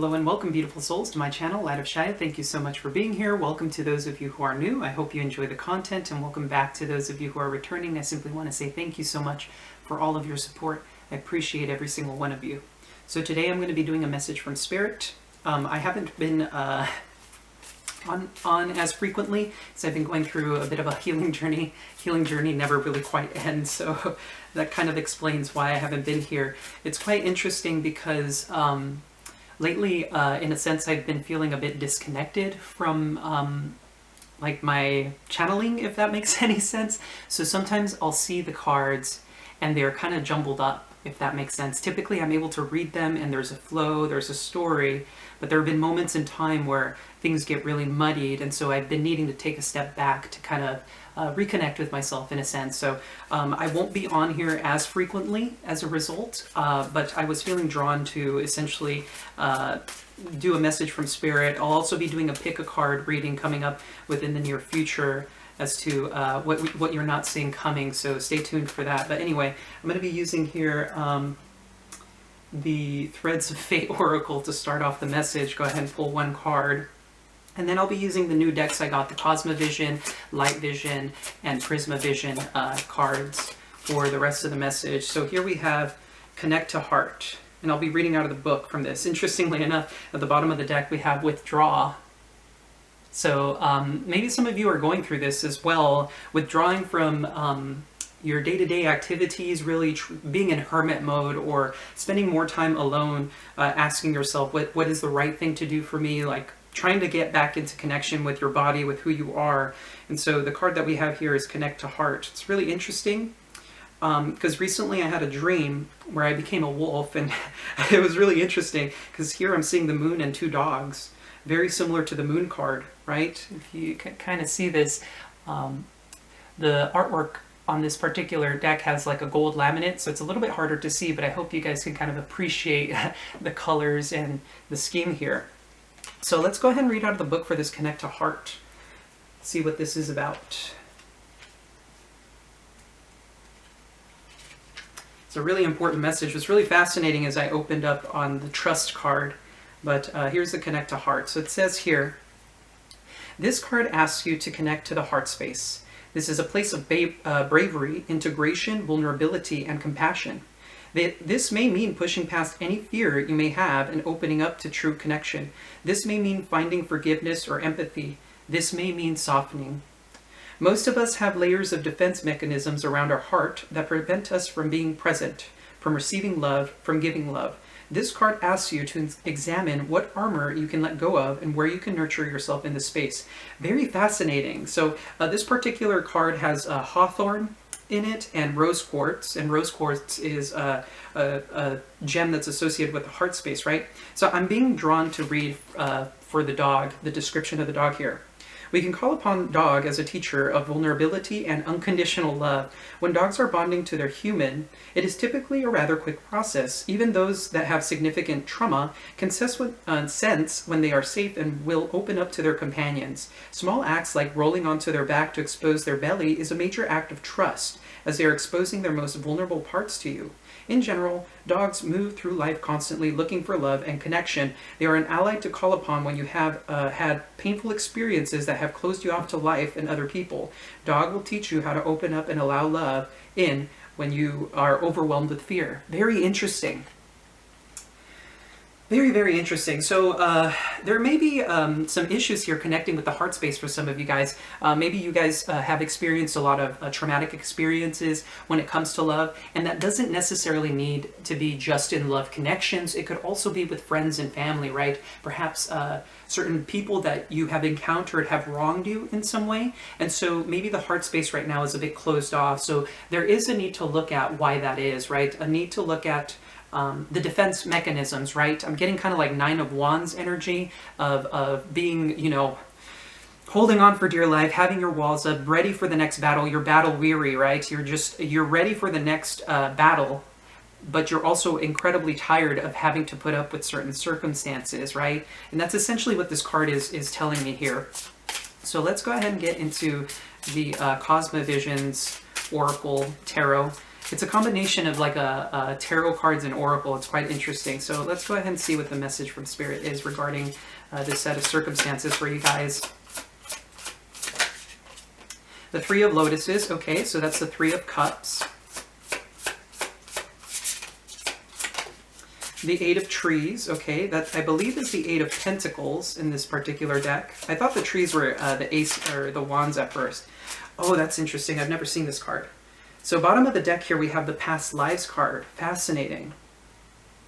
Hello and welcome, beautiful souls, to my channel, Light of Chariot. Thank you so much for being here. Welcome to those of you who are new. I hope you enjoy the content, and welcome back to those of you who are returning. I simply want to say thank you so much for all of your support. I appreciate every single one of you. So today I'm going to be doing a message from Spirit. I haven't been on as frequently because I've been going through a bit of a healing journey. Healing journey never really quite ends, so that kind of explains why I haven't been here. It's quite interesting because lately, in a sense, I've been feeling a bit disconnected from like my channeling, if that makes any sense. So sometimes I'll see the cards and they're kind of jumbled up, if that makes sense. Typically I'm able to read them and there's a flow, there's a story, but there have been moments in time where things get really muddied, and so I've been needing to take a step back to kind of reconnect with myself in a sense. So I won't be on here as frequently as a result, but I was feeling drawn to essentially do a message from Spirit. I'll also be doing a pick a card reading coming up within the near future as to what you're not seeing coming, so stay tuned for that. But anyway, I'm going to be using here the Threads of Fate Oracle to start off the message. Go ahead and pull one card. And then I'll be using the new decks I got, the Cosmovision, Light Vision, and Prismavision cards for the rest of the message. So here we have Connect to Heart, and I'll be reading out of the book from this. Interestingly enough, at the bottom of the deck we have Withdraw. So maybe some of you are going through this as well, withdrawing from your day-to-day activities, really being in hermit mode, or spending more time alone, asking yourself, what is the right thing to do for me? Like, trying to get back into connection with your body, with who you are. And so the card that we have here is Connect to Heart. It's really interesting because recently I had a dream where I became a wolf, and it was really interesting because here I'm seeing the moon and two dogs, very similar to the moon card, right? If you can kind of see this, the artwork on this particular deck has like a gold laminate, so it's a little bit harder to see, but I hope you guys can kind of appreciate the colors and the scheme here. So let's go ahead and read out of the book for this Connect to Heart. See what this is about. It's a really important message. What's really fascinating is I opened up on the Trust card, but here's the Connect to Heart. So it says here, this card asks you to connect to the heart space. This is a place of bravery, integration, vulnerability, and compassion. This may mean pushing past any fear you may have and opening up to true connection. This may mean finding forgiveness or empathy. This may mean softening. Most of us have layers of defense mechanisms around our heart that prevent us from being present, from receiving love, from giving love. This card asks you to examine what armor you can let go of and where you can nurture yourself in this space. Very fascinating. So this particular card has hawthorn in it and rose quartz, and rose quartz is a gem that's associated with the heart space, right? So I'm being drawn to read for the dog, the description of the dog here. We can call upon dog as a teacher of vulnerability and unconditional love. When dogs are bonding to their human, it is typically a rather quick process. Even those that have significant trauma can sense when they are safe and will open up to their companions. Small acts like rolling onto their back to expose their belly is a major act of trust, as they are exposing their most vulnerable parts to you. In general, dogs move through life constantly looking for love and connection. They are an ally to call upon when you have had painful experiences that have closed you off to life and other people. Dog will teach you how to open up and allow love in when you are overwhelmed with fear. Very interesting. Very, very interesting. So there may be some issues here connecting with the heart space for some of you guys. Maybe you guys have experienced a lot of traumatic experiences when it comes to love, and that doesn't necessarily need to be just in love connections. It could also be with friends and family, right? Perhaps certain people that you have encountered have wronged you in some way, and so maybe the heart space right now is a bit closed off. So there is a need to look at why that is, right? A need to look at the defense mechanisms, right? I'm getting kind of like Nine of Wands energy of being, you know, holding on for dear life, having your walls up, ready for the next battle. You're battle weary, right? You're ready for the next battle, but you're also incredibly tired of having to put up with certain circumstances, right? And that's essentially what this card is telling me here. So let's go ahead and get into the Cosmovisions Oracle Tarot. It's a combination of like a tarot cards and oracle. It's quite interesting. So let's go ahead and see what the message from Spirit is regarding this set of circumstances for you guys. The Three of Lotuses. Okay, so that's the Three of Cups. The Eight of Trees. Okay, that I believe is the Eight of Pentacles in this particular deck. I thought the trees were the Ace or the Wands at first. Oh, that's interesting. I've never seen this card. So bottom of the deck here, we have the Past Lives card. Fascinating.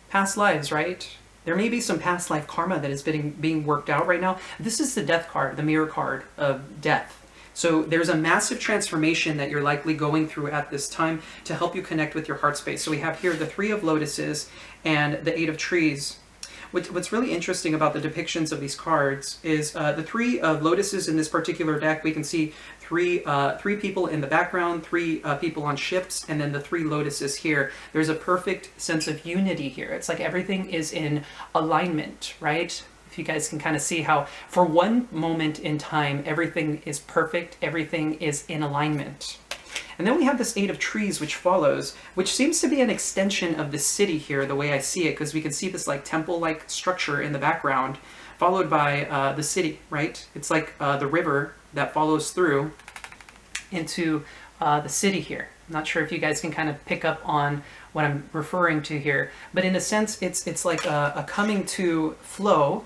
Past lives, right? There may be some past life karma that is being worked out right now. This is the Death card, the Mirror card of death. So there's a massive transformation that you're likely going through at this time to help you connect with your heart space. So we have here the Three of Lotuses and the Eight of Trees. What's really interesting about the depictions of these cards is the Three of Lotuses in this particular deck. We can see three people in the background, three people on ships, and then the three lotuses here. There's a perfect sense of unity here. It's like everything is in alignment, right? If you guys can kind of see how for one moment in time, everything is perfect, everything is in alignment. And then we have this Eight of Trees, which follows, which seems to be an extension of the city here, the way I see it, because we can see this like temple-like structure in the background, followed by the city, right? It's like the river that follows through into the city here. I'm not sure if you guys can kind of pick up on what I'm referring to here, but in a sense, it's like a coming to flow.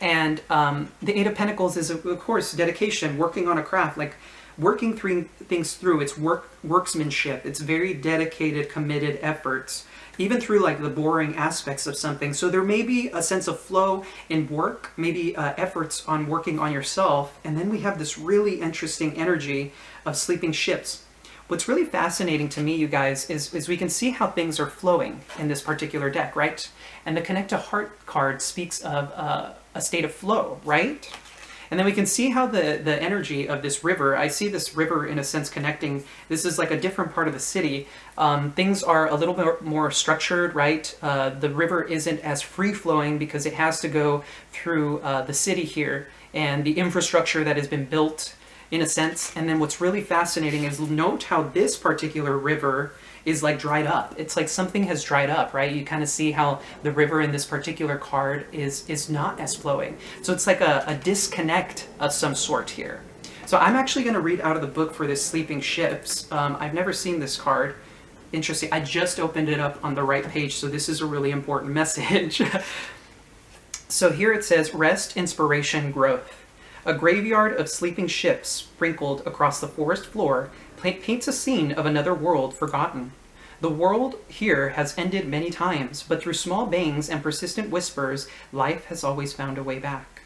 And the Eight of Pentacles is, of course, dedication, working on a craft, like working things through. It's workmanship. It's very dedicated, committed efforts, even through like the boring aspects of something. So there may be a sense of flow in work, maybe efforts on working on yourself. And then we have this really interesting energy of sleeping ships. What's really fascinating to me, you guys, is we can see how things are flowing in this particular deck, right? And the Connect to Heart card speaks of a state of flow, right? And then we can see how the energy of this river, I see this river in a sense connecting, this is like a different part of the city. Things are a little bit more structured, right? The river isn't as free-flowing because it has to go through the city here and the infrastructure that has been built in a sense. And then what's really fascinating is note how this particular river is like dried up. It's like something has dried up, right? You kind of see how the river in this particular card is not as flowing. So it's like a disconnect of some sort here. So I'm actually going to read out of the book for this Sleeping Ships. I've never seen this card. Interesting. I just opened it up on the right page, so this is a really important message. So here it says, rest, inspiration, growth. A graveyard of sleeping ships sprinkled across the forest floor paints a scene of another world forgotten. The world here has ended many times, but through small bangs and persistent whispers, life has always found a way back.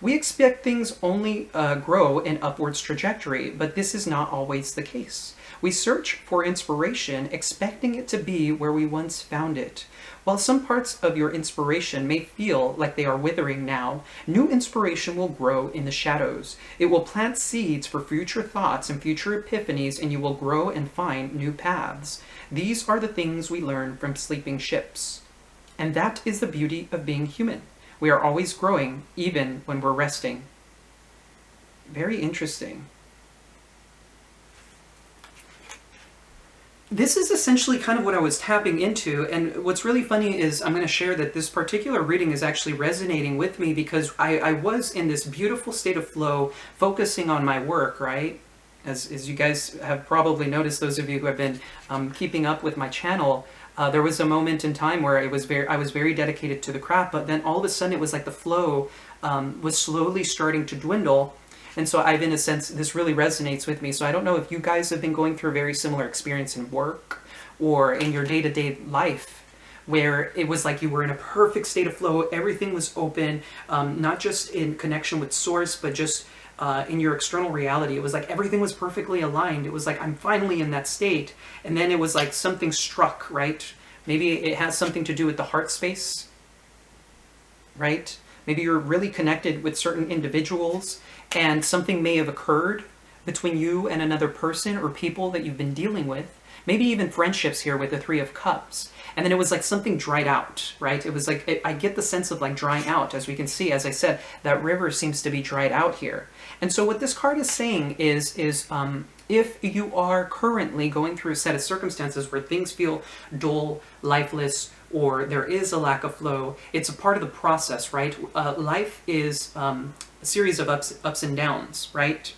We expect things only grow in upwards trajectory, but this is not always the case. We search for inspiration, expecting it to be where we once found it. While some parts of your inspiration may feel like they are withering now, new inspiration will grow in the shadows. It will plant seeds for future thoughts and future epiphanies, and you will grow and find new paths. These are the things we learn from sleeping ships. And that is the beauty of being human. We are always growing, even when we're resting. Very interesting. This is essentially kind of what I was tapping into, and what's really funny is I'm going to share that this particular reading is actually resonating with me because I was in this beautiful state of flow, focusing on my work, right? As you guys have probably noticed, those of you who have been keeping up with my channel, there was a moment in time where I was very dedicated to the craft, but then all of a sudden it was like the flow was slowly starting to dwindle. And so I've, in a sense, this really resonates with me. So I don't know if you guys have been going through a very similar experience in work or in your day-to-day life where it was like you were in a perfect state of flow, everything was open, not just in connection with source, but just in your external reality. It was like everything was perfectly aligned. It was like, I'm finally in that state. And then it was like something struck, right? Maybe it has something to do with the heart space, right? Maybe you're really connected with certain individuals and something may have occurred between you and another person or people that you've been dealing with. Maybe even friendships here with the Three of Cups. And then it was like something dried out, right? It was like, I get the sense of like drying out. As we can see, as I said, that river seems to be dried out here. And so what this card is saying is if you are currently going through a set of circumstances where things feel dull, lifeless, or there is a lack of flow, it's a part of the process, right? Life is a series of ups and downs, right?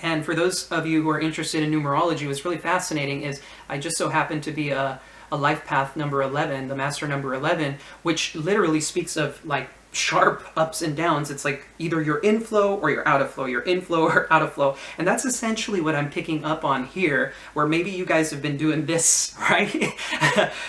And for those of you who are interested in numerology, what's really fascinating is I just so happen to be a life path number 11, the master number 11, which literally speaks of like sharp ups and downs. It's like either you're in flow or you're out of flow, you're in flow or out of flow. And that's essentially what I'm picking up on here, where maybe you guys have been doing this, right?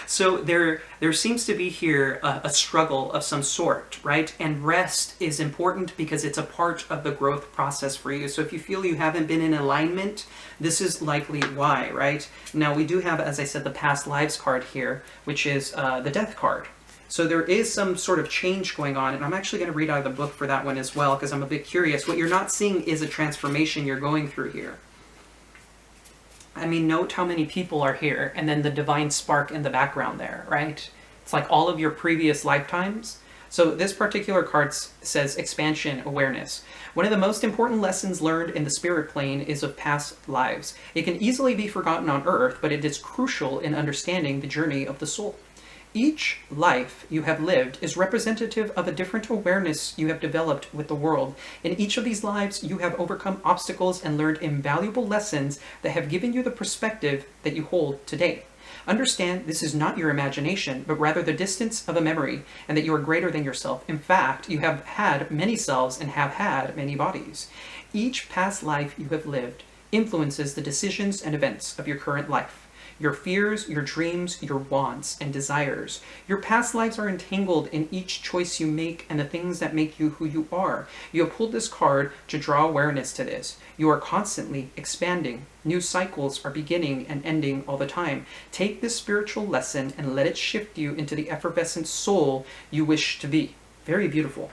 So there seems to be here a struggle of some sort, right? And rest is important because it's a part of the growth process for you. So if you feel you haven't been in alignment, this is likely why, right? Now we do have, as I said, the past lives card here, which is the death card. So there is some sort of change going on, and I'm actually going to read out of the book for that one as well, because I'm a bit curious. What you're not seeing is a transformation you're going through here. I mean, note how many people are here, and then the divine spark in the background there, right? It's like all of your previous lifetimes. So this particular card says expansion awareness. One of the most important lessons learned in the spirit plane is of past lives. It can easily be forgotten on Earth, but it is crucial in understanding the journey of the soul. Each life you have lived is representative of a different awareness you have developed with the world. In each of these lives, you have overcome obstacles and learned invaluable lessons that have given you the perspective that you hold today. Understand this is not your imagination, but rather the distance of a memory, and that you are greater than yourself. In fact, you have had many selves and have had many bodies. Each past life you have lived influences the decisions and events of your current life. Your fears, your dreams, your wants and desires. Your past lives are entangled in each choice you make and the things that make you who you are. You have pulled this card to draw awareness to this. You are constantly expanding. New cycles are beginning and ending all the time. Take this spiritual lesson and let it shift you into the effervescent soul you wish to be. Very beautiful.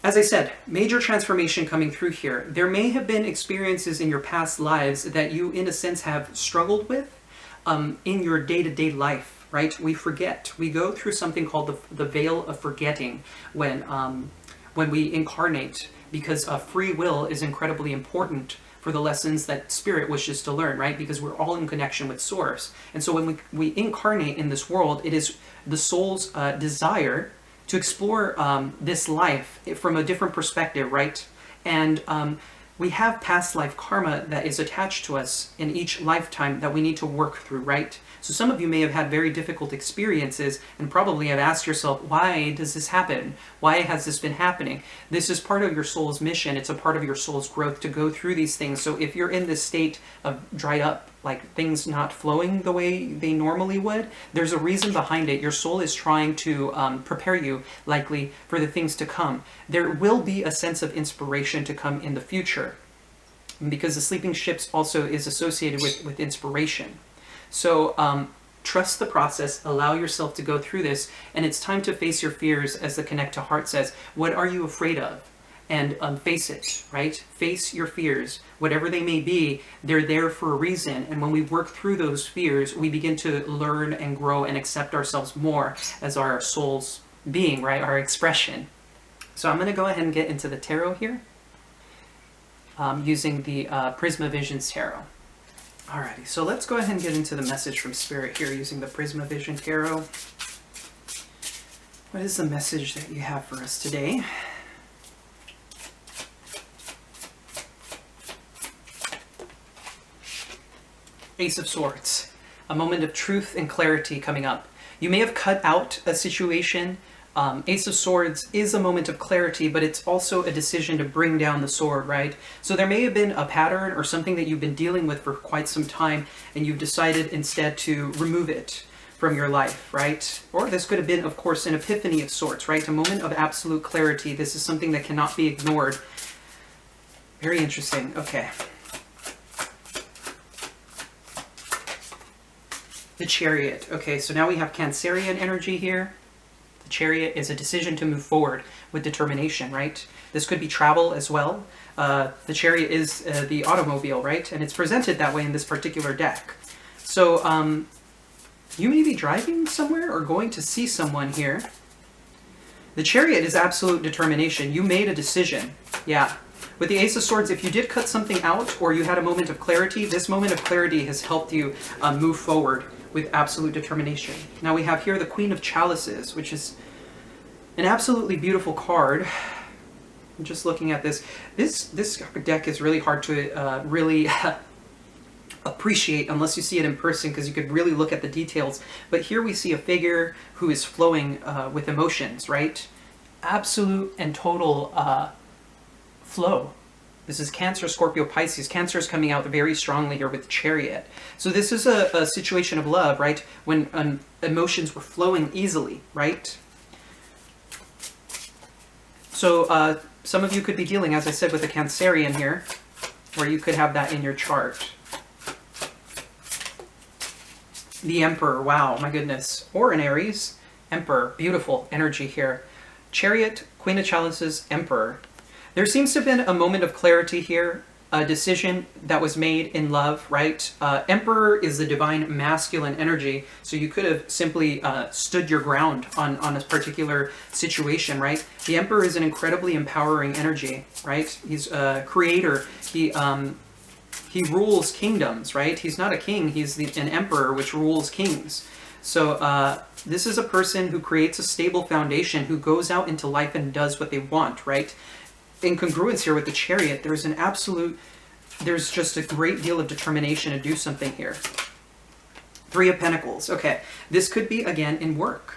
As I said, major transformation coming through here. There may have been experiences in your past lives that you, in a sense, have struggled with in your day-to-day life, right? We forget. We go through something called the veil of forgetting when we incarnate, because free will is incredibly important for the lessons that spirit wishes to learn, right? Because we're all in connection with source. And so when we incarnate in this world, it is the soul's desire to explore this life from a different perspective, right? And we have past life karma that is attached to us in each lifetime that we need to work through, right? So some of you may have had very difficult experiences and probably have asked yourself, why does this happen? Why has this been happening? This is part of your soul's mission. It's a part of your soul's growth to go through these things. So if you're in this state of dried up, like things not flowing the way they normally would, there's a reason behind it. Your soul is trying to prepare you, likely, for the things to come. There will be a sense of inspiration to come in the future, because the sleeping ships also is associated with inspiration. So trust the process, allow yourself to go through this, and it's time to face your fears, as the Connect to Heart says. What are you afraid of? And face it, right? Face your fears. Whatever they may be, they're there for a reason. And when we work through those fears, we begin to learn and grow and accept ourselves more as our soul's being, right? Our expression. So I'm going to go ahead and get into the tarot here, using the Cosmovisions tarot. Alrighty, so let's go ahead and get into the message from Spirit here using the Cosmovision tarot. What is the message that you have for us today? Ace of Swords, a moment of truth and clarity coming up. You may have cut out a situation. Ace of Swords is a moment of clarity, but it's also a decision to bring down the sword, right? So there may have been a pattern or something that you've been dealing with for quite some time, and you've decided instead to remove it from your life, right? Or this could have been, of course, an epiphany of sorts, right? A moment of absolute clarity. This is something that cannot be ignored. Very interesting. Okay. The Chariot. Okay, so now we have Cancerian energy here. The Chariot is a decision to move forward with determination, right? This could be travel as well. The Chariot is the automobile, right? And it's presented that way in this particular deck. So you may be driving somewhere or going to see someone here. The Chariot is absolute determination. You made a decision. Yeah. With the Ace of Swords, if you did cut something out or you had a moment of clarity, this moment of clarity has helped you move forward with absolute determination. Now we have here the Queen of Chalices, which is an absolutely beautiful card. I'm just looking at this. This deck is really hard to really appreciate unless you see it in person, because you could really look at the details. But here we see a figure who is flowing with emotions, right? Absolute and total flow. This is Cancer, Scorpio, Pisces. Cancer is coming out very strongly here with the Chariot. So this is a situation of love, right? When emotions were flowing easily, right? So some of you could be dealing, as I said, with a Cancerian here, where you could have that in your chart. The Emperor, wow, my goodness. Or an Aries. Emperor, beautiful energy here. Chariot, Queen of Chalices, Emperor. There seems to have been a moment of clarity here, a decision that was made in love, right? Emperor is the divine masculine energy, so you could have simply stood your ground on a particular situation, right? The Emperor is an incredibly empowering energy, right? He's a creator. He rules kingdoms, right? He's not a king, he's an emperor, which rules kings. So this is a person who creates a stable foundation, who goes out into life and does what they want, right? In congruence here with the Chariot, there's just a great deal of determination to do something here. Three of Pentacles. Okay, this could be, again, in work.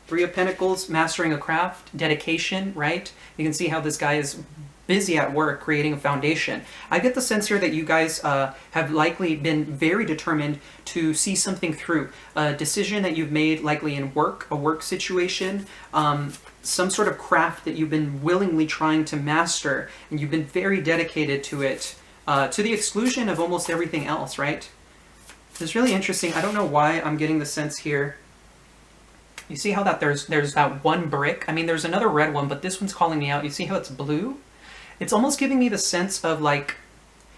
Three of Pentacles, mastering a craft, dedication, right? You can see how this guy is busy at work creating a foundation. I get the sense here that you guys have likely been very determined to see something through. A decision that you've made likely in work, a work situation, some sort of craft that you've been willingly trying to master, and you've been very dedicated to it, to the exclusion of almost everything else, right? It's really interesting. I don't know why I'm getting the sense here. You see how that there's that one brick? I mean, there's another red one, but this one's calling me out. You see how it's blue? It's almost giving me the sense of like,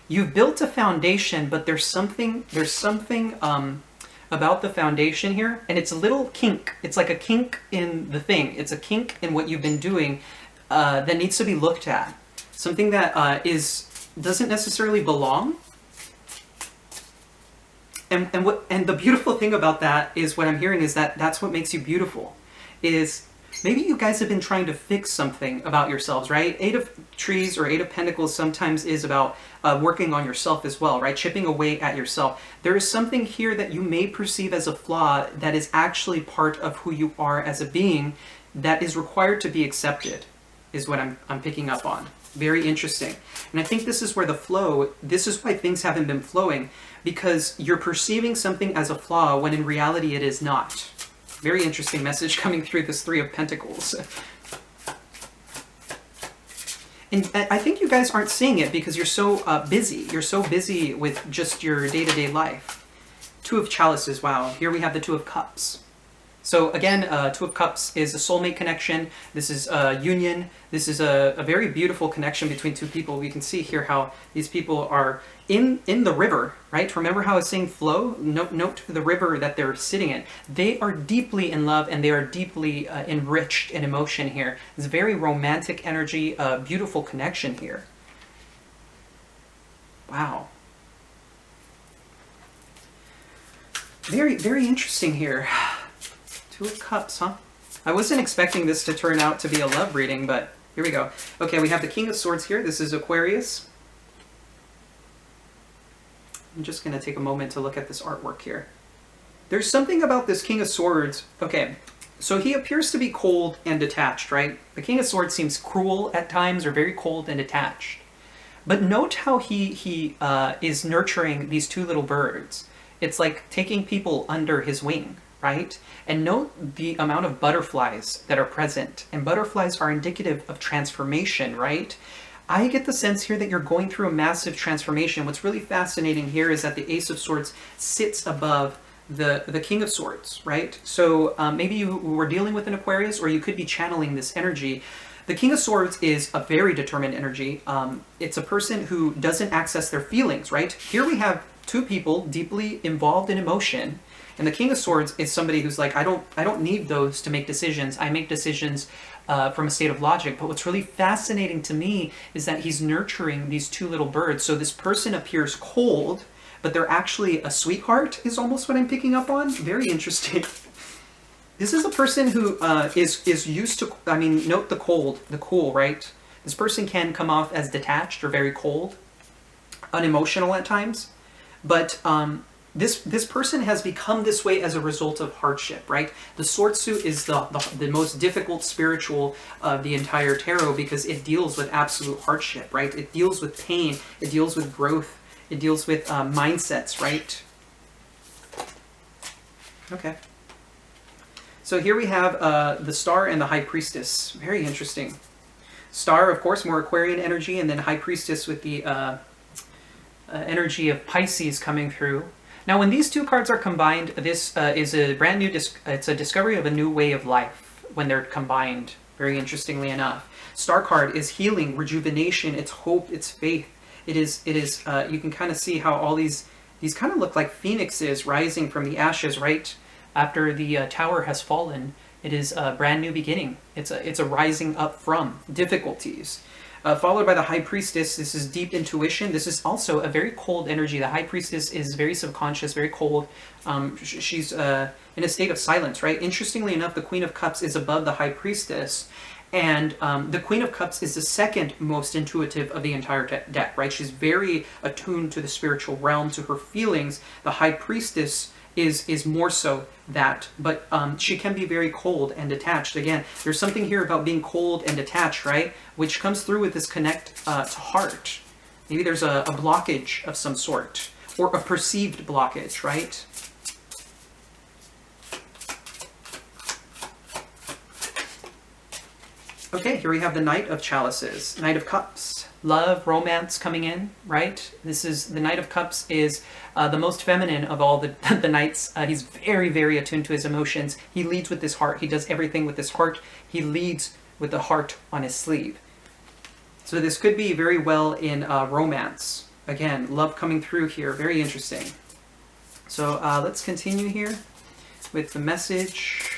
you've built a foundation, but there's something about the foundation here, and it's a little kink. It's like a kink in the thing. It's a kink in what you've been doing that needs to be looked at. Something that doesn't necessarily belong. And the beautiful thing about that is, what I'm hearing is that that's what makes you beautiful. Is maybe you guys have been trying to fix something about yourselves, right? Eight of Trees or Eight of Pentacles sometimes is about working on yourself as well, right? Chipping away at yourself. There is something here that you may perceive as a flaw that is actually part of who you are as a being that is required to be accepted, is what I'm picking up on. Very interesting. And I think this is where this is why things haven't been flowing, because you're perceiving something as a flaw when in reality it is not. Very interesting message coming through this Three of Pentacles. And I think you guys aren't seeing it because you're so busy. You're so busy with just your day-to-day life. Two of Chalices, wow. Here we have the Two of Cups. So again, Two of Cups is a soulmate connection. This is a union. This is a very beautiful connection between two people. We can see here how these people are in the river, right? Remember how I was saying flow? Note the river that they're sitting in. They are deeply in love, and they are deeply enriched in emotion here. It's a very romantic energy, a beautiful connection here. Wow. Very, very interesting here. Two of Cups, huh? I wasn't expecting this to turn out to be a love reading, but here we go. Okay, we have the King of Swords here. This is Aquarius. I'm just going to take a moment to look at this artwork here. There's something about this King of Swords. Okay, so he appears to be cold and detached, right? The King of Swords seems cruel at times, or very cold and detached. But note how he is nurturing these two little birds. It's like taking people under his wing, right? And note the amount of butterflies that are present. And butterflies are indicative of transformation, right? I get the sense here that you're going through a massive transformation. What's really fascinating here is that the Ace of Swords sits above the King of Swords, right? So maybe you were dealing with an Aquarius, or you could be channeling this energy. The King of Swords is a very determined energy. It's a person who doesn't access their feelings, right? Here we have two people deeply involved in emotion. And the King of Swords is somebody who's like, I don't need those to make decisions. I make decisions from a state of logic. But what's really fascinating to me is that he's nurturing these two little birds. So this person appears cold, but they're actually a sweetheart, is almost what I'm picking up on. Very interesting. This is a person who is used to, I mean, note the cool, right? This person can come off as detached or very cold, unemotional at times. But this person has become this way as a result of hardship, right? The sword suit is the most difficult spiritual of the entire tarot because it deals with absolute hardship, right? It deals with pain. It deals with growth. It deals with mindsets, right? Okay. So here we have the Star and the High Priestess. Very interesting. Star, of course, more Aquarian energy, and then High Priestess with the energy of Pisces coming through. Now, when these two cards are combined, this is a brand new, it's a discovery of a new way of life when they're combined, very interestingly enough. Star card is healing, rejuvenation, it's hope, it's faith. It is. You can kind of see how all these kind of look like phoenixes rising from the ashes, right? After the tower has fallen, it is a brand new beginning. It's a rising up from difficulties. Followed by the High Priestess. This is deep intuition. This is also a very cold energy. The High Priestess is very subconscious, very cold. She's in a state of silence, right? Interestingly enough, the Queen of Cups is above the High Priestess. And the Queen of Cups is the second most intuitive of the entire deck, right? She's very attuned to the spiritual realm, to her feelings. The High Priestess is more so that, but she can be very cold and detached. Again, there's something here about being cold and detached, right? Which comes through with this connect to heart. Maybe there's a blockage of some sort, or a perceived blockage, right? Okay, here we have the Knight of Chalices, Knight of Cups. Love, romance coming in, right? This is, the Knight of Cups is the most feminine of all the, the knights. He's very, very attuned to his emotions. He leads with his heart. He does everything with his heart. He leads with the heart on his sleeve. So this could be very well in romance. Again, love coming through here. Very interesting. So let's continue here with the message.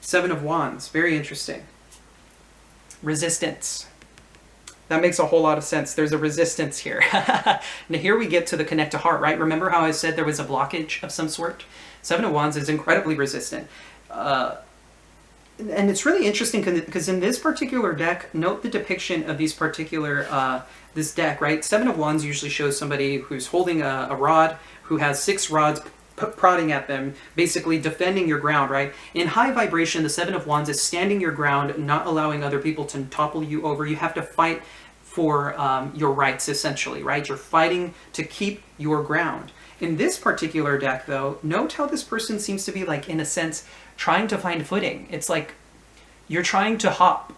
Seven of Wands, very interesting. Resistance. That makes a whole lot of sense. There's a resistance here. Now here we get to the connect to heart, right? Remember how I said there was a blockage of some sort? Seven of Wands is incredibly resistant. And it's really interesting because in this particular deck, note the depiction of these particular, this deck, right? Seven of Wands usually shows somebody who's holding a rod, who has 6 rods prodding at them, basically defending your ground, right? In high vibration, the Seven of Wands is standing your ground, not allowing other people to topple you over. You have to fight for your rights, essentially, right? You're fighting to keep your ground. In this particular deck, though, note how this person seems to be, like, in a sense, trying to find footing. It's like you're trying to hop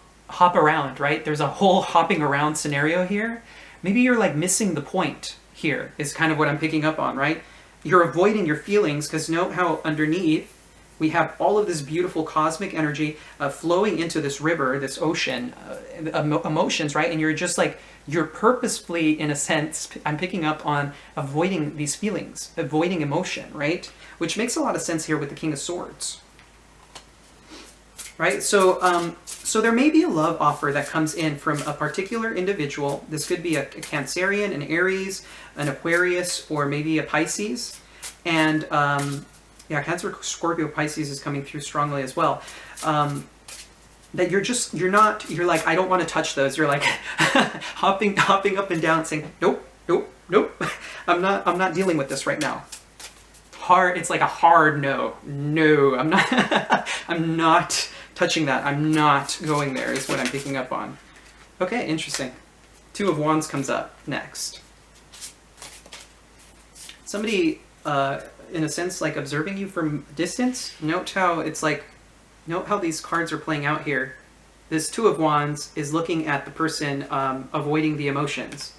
around, right? There's a whole hopping around scenario here. Maybe you're, like, missing the point here, is kind of what I'm picking up on, right? You're avoiding your feelings, because note how underneath we have all of this beautiful cosmic energy flowing into this river, this ocean, emotions, right? And you're just like, you're purposefully, in a sense, I'm picking up on avoiding these feelings, avoiding emotion, right? Which makes a lot of sense here with the King of Swords, right? So, so there may be a love offer that comes in from a particular individual. This could be a Cancerian, an Aries, an Aquarius, or maybe a Pisces. And yeah, Cancer, Scorpio, Pisces is coming through strongly as well. That you're like, I don't want to touch those. You're like hopping up and down saying, nope, nope, nope. I'm not dealing with this right now. Hard, it's like a hard no. No, I'm not, I'm not touching that. I'm not going there is what I'm picking up on. Okay, interesting. Two of Wands comes up next. Somebody, in a sense, like observing you from distance. Note how it's like, note how these cards are playing out here. This Two of Wands is looking at the person avoiding the emotions.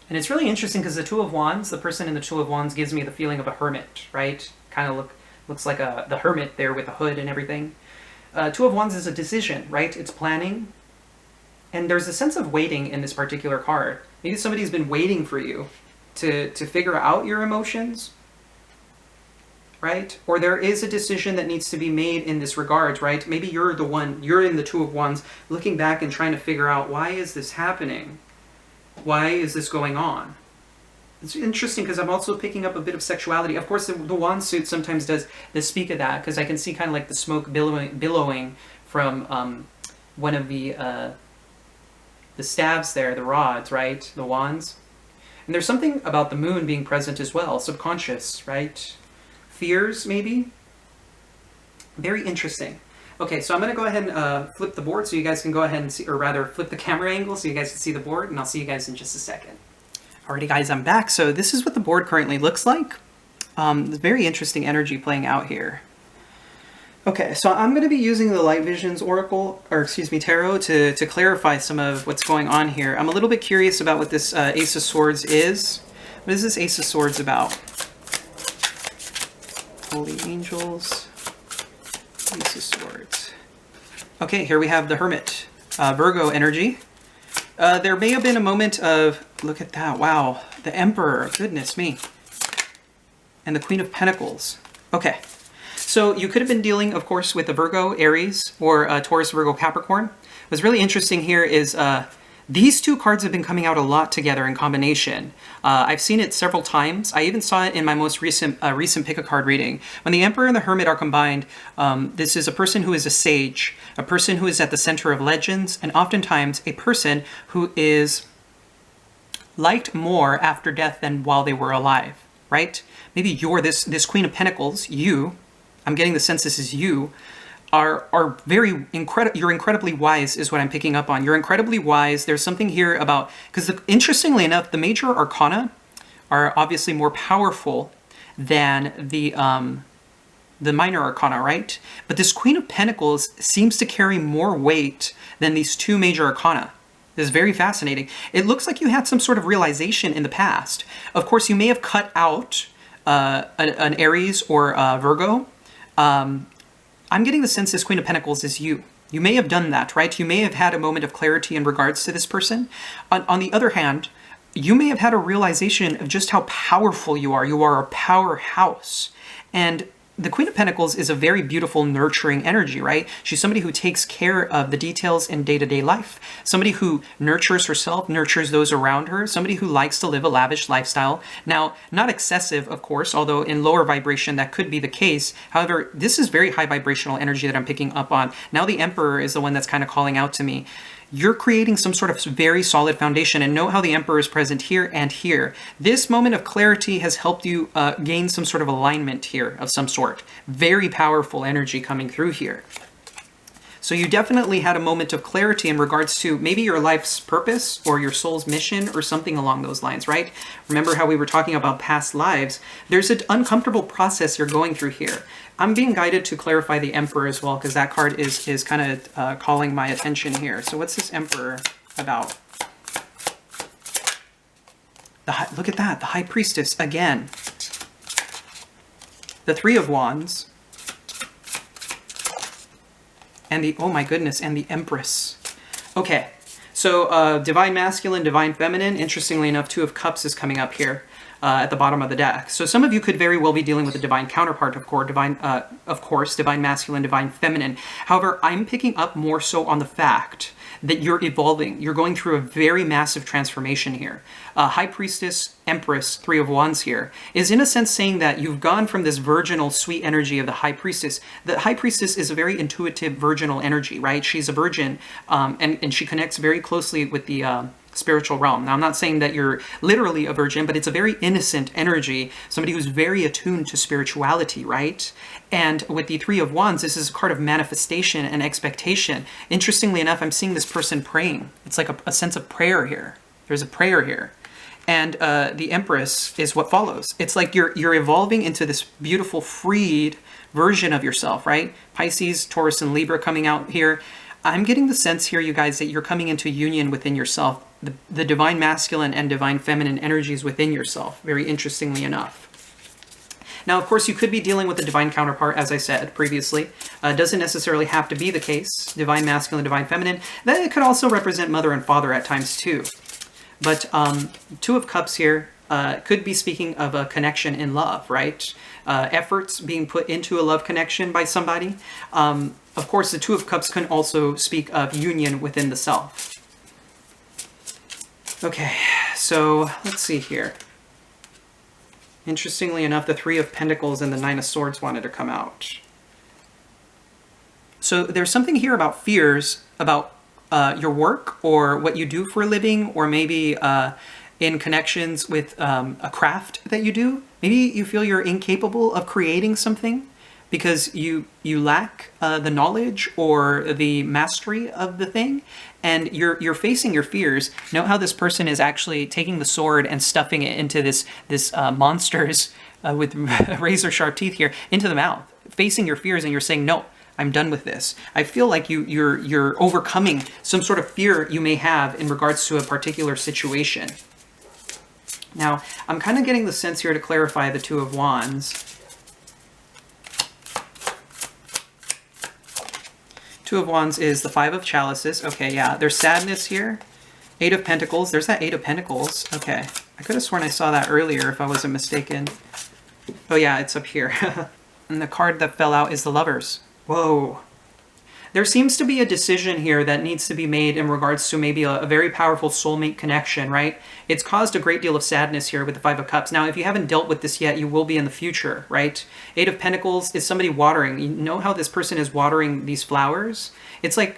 And it's really interesting because the Two of Wands, the person in the Two of Wands gives me the feeling of a hermit, right? Kind of Looks like the hermit there with the hood and everything. Two of Wands is a decision, right? It's planning. And there's a sense of waiting in this particular card. Maybe somebody's been waiting for you to figure out your emotions, right? Or there is a decision that needs to be made in this regard, right? Maybe you're the one, you're in the Two of Wands, looking back and trying to figure out, why is this happening? Why is this going on? It's interesting because I'm also picking up a bit of sexuality. Of course, the wand suit sometimes does speak of that, because I can see kind of like the smoke billowing from one of the staves there, the rods, right? The wands. And there's something about the moon being present as well, subconscious, right? Fears, maybe? Very interesting. Okay, so I'm going to go ahead and flip the board so you guys can go ahead and see, or rather flip the camera angle so you guys can see the board, and I'll see you guys in just a second. Alrighty guys, I'm back. So this is what the board currently looks like. Very interesting energy playing out here. Okay, so I'm going to be using the Light Visions Oracle, or excuse me, Tarot, to clarify some of what's going on here. I'm a little bit curious about what this Ace of Swords is. What is this Ace of Swords about? Holy Angels, Ace of Swords. Okay, here we have the Hermit, Virgo energy. There may have been a moment of, look at that, wow, the Emperor, goodness me, and the Queen of Pentacles. Okay, so you could have been dealing, of course, with a Virgo, Aries, or Taurus, Virgo, Capricorn. What's really interesting here is these two cards have been coming out a lot together in combination. I've seen it several times. I even saw it in my most recent pick a card reading. When the Emperor and the Hermit are combined, this is a person who is a sage, a person who is at the center of legends, and oftentimes a person who is liked more after death than while they were alive, right? Maybe you're this Queen of Pentacles, you, I'm getting the sense this is you, are very you're incredibly wise is what I'm picking up on. You're incredibly wise. There's something here about, because interestingly enough, the major arcana are obviously more powerful than the minor arcana, right? But this Queen of Pentacles seems to carry more weight than these two major arcana. This is very fascinating. It looks like you had some sort of realization in the past. Of course, you may have cut out an Aries or Virgo. I'm getting the sense this Queen of Pentacles is you. You may have done that, right? You may have had a moment of clarity in regards to this person. On the other hand, you may have had a realization of just how powerful you are. You are a powerhouse. And the Queen of Pentacles is a very beautiful, nurturing energy, right? She's somebody who takes care of the details in day-to-day life. Somebody who nurtures herself, nurtures those around her. Somebody who likes to live a lavish lifestyle. Now, not excessive, of course, although in lower vibration that could be the case. However, this is very high vibrational energy that I'm picking up on. Now the Emperor is the one that's kind of calling out to me. You're creating some sort of very solid foundation, and note how the Emperor is present here and here. This moment of clarity has helped you gain some sort of alignment here of some sort. Very powerful energy coming through here. So you definitely had a moment of clarity in regards to maybe your life's purpose or your soul's mission or something along those lines, right? Remember how we were talking about past lives? There's an uncomfortable process you're going through here. I'm being guided to clarify the Emperor as well, because that card is kind of calling my attention here. So what's this Emperor about? Look at that, the High Priestess again. The Three of Wands. And the, oh my goodness, and the Empress. Okay, so Divine Masculine, Divine Feminine. Interestingly enough, Two of Cups is coming up here at the bottom of the deck. So some of you could very well be dealing with a divine counterpart, of course, Divine Masculine, Divine Feminine. However, I'm picking up more so on the fact that you're evolving. You're going through a very massive transformation here. High Priestess, Empress, Three of Wands here is in a sense saying that you've gone from this virginal, sweet energy of the High Priestess. The High Priestess is a very intuitive, virginal energy, right? She's a virgin, and she connects very closely with the spiritual realm. Now, I'm not saying that you're literally a virgin, but it's a very innocent energy, somebody who's very attuned to spirituality, right? And with the Three of Wands, this is a card of manifestation and expectation. Interestingly enough, I'm seeing this person praying. It's like a sense of prayer here. There's a prayer here. And the Empress is what follows. It's like you're evolving into this beautiful, freed version of yourself, right? Pisces, Taurus, and Libra coming out here. I'm getting the sense here, you guys, that you're coming into union within yourself. The Divine Masculine and Divine Feminine energies within yourself, very interestingly enough. Now, of course, you could be dealing with a divine counterpart, as I said previously. Doesn't necessarily have to be the case. Divine masculine, divine feminine. Then it could also represent mother and father at times too. But Two of Cups here could be speaking of a connection in love, right? Efforts being put into a love connection by somebody. Of course, the Two of Cups can also speak of union within the self. Okay, so let's see here. Interestingly enough, the Three of Pentacles and the Nine of Swords wanted to come out. So there's something here about fears about your work or what you do for a living, or maybe in connections with a craft that you do. Maybe you feel you're incapable of creating something because you lack the knowledge or the mastery of the thing, and you're facing your fears. Note how this person is actually taking the sword and stuffing it into this monster's with razor sharp teeth here into the mouth, facing your fears, and you're saying, no, I'm done with this. I feel like you're overcoming some sort of fear you may have in regards to a particular situation. Now, I'm kind of getting the sense here to clarify the Two of Wands. Two of Wands is the Five of Chalices. Okay, yeah, there's sadness here. Eight of Pentacles. There's that Eight of Pentacles. Okay, I could have sworn I saw that earlier if I wasn't mistaken. Oh yeah, it's up here. And the card that fell out is the Lovers. Whoa. There seems to be a decision here that needs to be made in regards to maybe a very powerful soulmate connection, right? It's caused a great deal of sadness here with the Five of Cups. Now, if you haven't dealt with this yet, you will be in the future, right? Eight of Pentacles is somebody watering. You know how this person is watering these flowers? It's like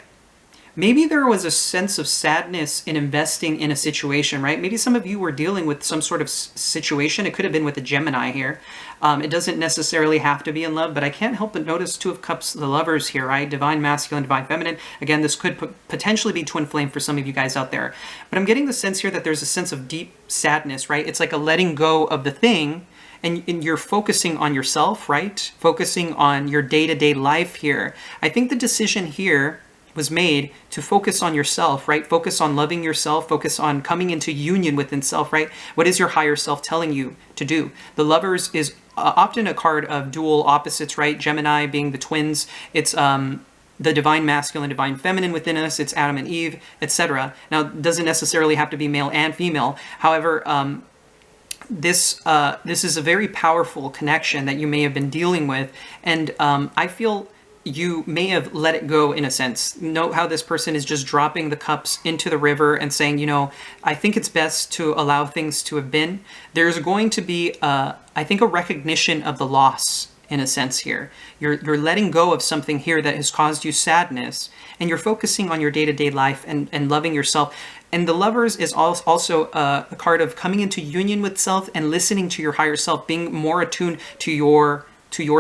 maybe there was a sense of sadness in investing in a situation, right? Maybe some of you were dealing with some sort of situation. It could have been with a Gemini here. It doesn't necessarily have to be in love, but I can't help but notice Two of Cups, the Lovers here, right? Divine masculine, divine feminine. Again, this could potentially be twin flame for some of you guys out there. But I'm getting the sense here that there's a sense of deep sadness, right? It's like a letting go of the thing, and you're focusing on yourself, right? Focusing on your day-to-day life here. I think the decision here was made to focus on yourself, right? Focus on loving yourself, focus on coming into union within self, right? What is your higher self telling you to do? The Lovers is often a card of dual opposites, right? Gemini being the twins. It's the divine masculine, divine feminine within us. It's Adam and Eve, etc. Now, it doesn't necessarily have to be male and female. However, this is a very powerful connection that you may have been dealing with, and I feel you may have let it go in a sense. Note how this person is just dropping the cups into the river and saying, you know, I think it's best to allow things to have been. There's going to be, I think, a recognition of the loss in a sense here. You're letting go of something here that has caused you sadness, and you're focusing on your day-to-day life and loving yourself. And the Lovers is also a card of coming into union with self and listening to your higher self, being more attuned to your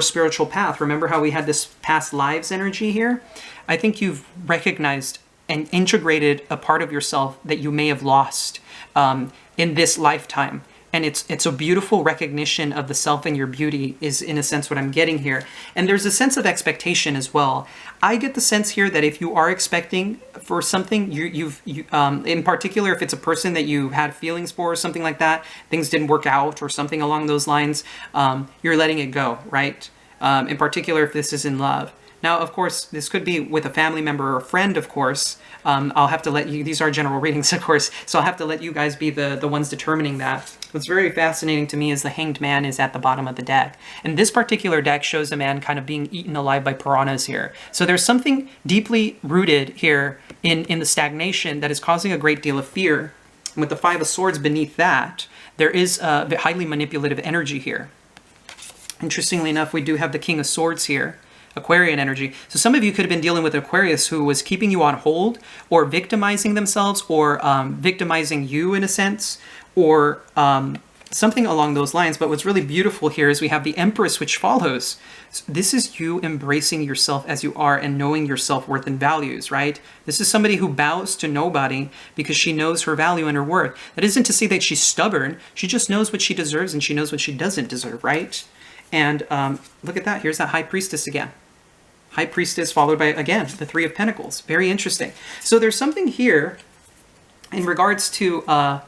spiritual path. Remember how we had this past lives energy here? I think you've recognized and integrated a part of yourself that you may have lost in this lifetime. And it's a beautiful recognition of the self and your beauty is, in a sense, what I'm getting here. And there's a sense of expectation as well. I get the sense here that if you are expecting for something, in particular, if it's a person that you had feelings for or something like that, things didn't work out or something along those lines, you're letting it go, right? In particular, if this is in love. Now, of course, this could be with a family member or a friend, of course. I'll have to let you, these are general readings, of course, so I'll have to let you guys be the ones determining that. What's very fascinating to me is the Hanged Man is at the bottom of the deck. And this particular deck shows a man kind of being eaten alive by piranhas here. So there's something deeply rooted here in the stagnation that is causing a great deal of fear. And with the Five of Swords beneath that, there is a highly manipulative energy here. Interestingly enough, we do have the King of Swords here. Aquarian energy. So some of you could have been dealing with Aquarius who was keeping you on hold or victimizing themselves or victimizing you in a sense or something along those lines. But what's really beautiful here is we have the Empress, which follows. So this is you embracing yourself as you are and knowing your self-worth and values, right? This is somebody who bows to nobody because she knows her value and her worth. That isn't to say that she's stubborn. She just knows what she deserves and she knows what she doesn't deserve, right? And look at that. Here's that High Priestess again. High Priestess followed by, again, the Three of Pentacles. Very interesting. So there's something here in regards to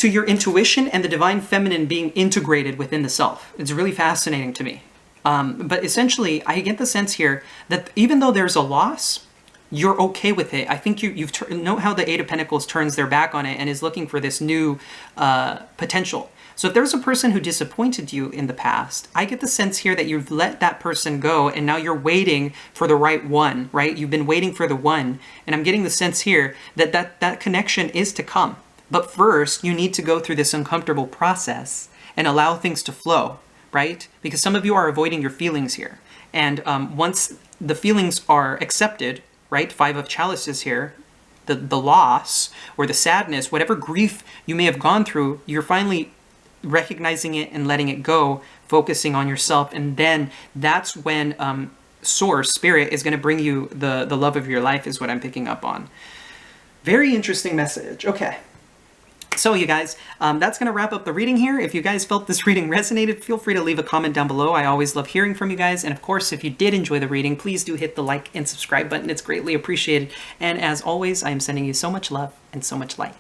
to your intuition and the divine feminine being integrated within the self. It's really fascinating to me. But essentially, I get the sense here that even though there's a loss, you're okay with it. I think you've note how the Eight of Pentacles turns their back on it and is looking for this new potential. So if there's a person who disappointed you in the past, I get the sense here that you've let that person go and now you're waiting for the right one, right? You've been waiting for the one. And I'm getting the sense here that that connection is to come. But first, you need to go through this uncomfortable process and allow things to flow, right? Because some of you are avoiding your feelings here. And once the feelings are accepted, right? Five of Chalices here, the loss or the sadness, whatever grief you may have gone through, you're finally recognizing it and letting it go, focusing on yourself. And then that's when Source, Spirit, is going to bring you the love of your life, is what I'm picking up on. Very interesting message. Okay. So you guys, that's going to wrap up the reading here. If you guys felt this reading resonated, feel free to leave a comment down below. I always love hearing from you guys. And of course, if you did enjoy the reading, please do hit the like and subscribe button. It's greatly appreciated. And as always, I am sending you so much love and so much light.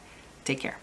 Take care.